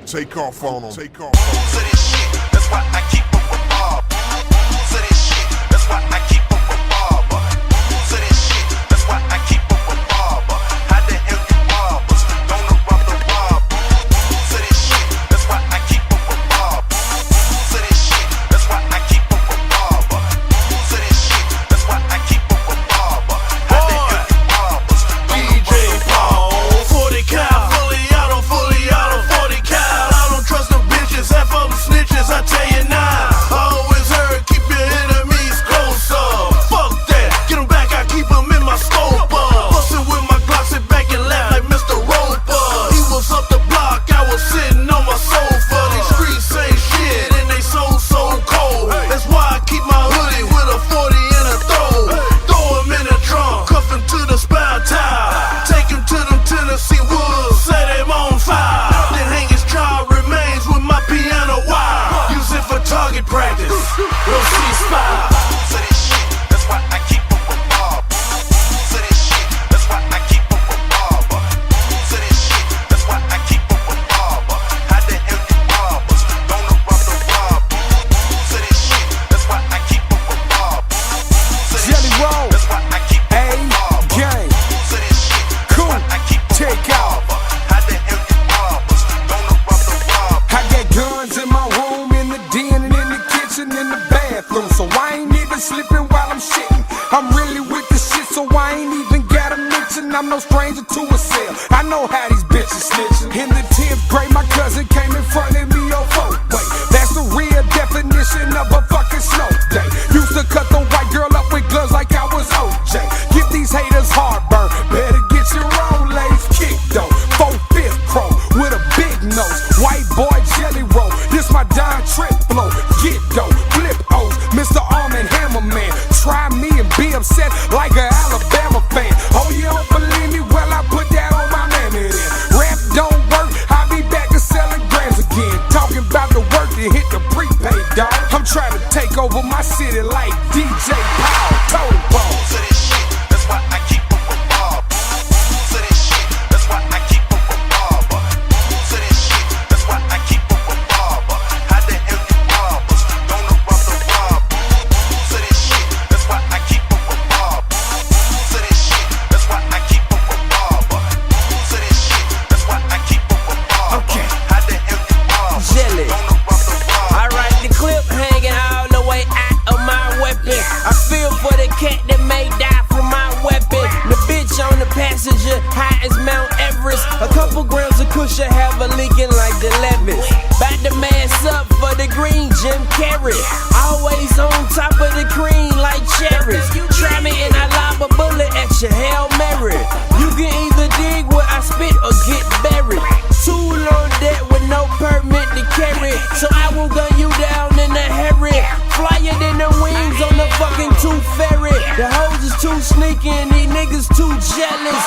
Take off on them. Take off. To this shit, that's why I keep a revolver. To this shit, that's why I keep a revolver. To this shit, that's why I keep a revolver. How the hell you robbers? Don't rob the robber. To this shit, that's why I keep a revolver. To this shit, that's why I keep a revolver. To this shit, that's why I keep a revolver. How the hell you robbers? DJ Paul, 40 cal, fully auto, 40 cal. I don't trust them bitches, half of them snitches, I tell you now. I always heard, keep your enemies closer. Fuck that, get them back, I keep them in my scope. Bustin' with my Glock, sit back and laugh like Mr. Roper. He was up the block, I was sitting on my sofa. These streets ain't shit, and they so cold. That's why I keep my hoodie with a 40 in a throw. Throw him in the trunk, cuff him to the spine tile. Take him to them Tennessee woods, set him on fire. Then hang his child remains with my piano wire. Use it for target practice, we'll see spy. To this shit, that's why I keep a revolver. To this shit, that's why I keep a revolver. To this shit, that's why I keep a revolver. How the hell you robbers? Don't rob the robber. To this shit, that's why I keep a revolver. To this Jelly shit, roll. that's why I keep a revolver. gang. To this shit, that's Cool. why I keep a Take out. revolver. How the hell you robbers? Don't rob the robber. I got guns in my room, in the den, and in the kitchen, in the bathroom. So I ain't even sleeping while I'm shitting. I'm really with the shit, so I ain't even gotta mention. I'm no stranger to a cell. I know how these bitches snitching. In the 10th grade, my cousin came in front of me on 4th grade. That's the real definition of a fucking snow day. Used to cut the white girl up with gloves like I was OJ. Give these haters heartburn. Better get your own legs kicked though. 4/5 chrome with a big nose. White boy jelly roll. This my Don Trip flow. Get dough, flip O's. Mr. Arm and Hammer Man. Try me and be upset like an Alabama fan. Oh, you don't believe me? Well, I put that on my mammy then. Rap don't work. I'll be back to selling grams again. Talking about the work to hit the prepaid, dog. I'm trying to take over my city like DJ Powell. Total ball. To this shit, that's why I keep a revolver. To this shit, that's why I keep a revolver. To this shit, that's why I keep a revolver. How the hell you robbers? Don't rob the robber. To this shit, that's why I keep a revolver. To this shit, that's why I keep a revolver. To this shit, that's why I keep a revolver. Okay. How the hell you robbers? Jelly. Don't rob the robber. Alright, the clip hanging all the way out of my weapon. I feel for the cat that may die from my weapon. The bitch on the passenger, high as Mount Everest. A couple grams of cushion have her leaking like the Levis. Back the mass up for the green Jim Carrey. Always on top of the cream like cherries. Try me and I lob a bullet at your Hail Mary. You can either dig where I spit or get buried. Tool on deck with no permit to carry. So I will gun you down in a hurry. Flyer than the wings on the fucking tooth ferry. The hoes is too sneaky and these niggas too jealous.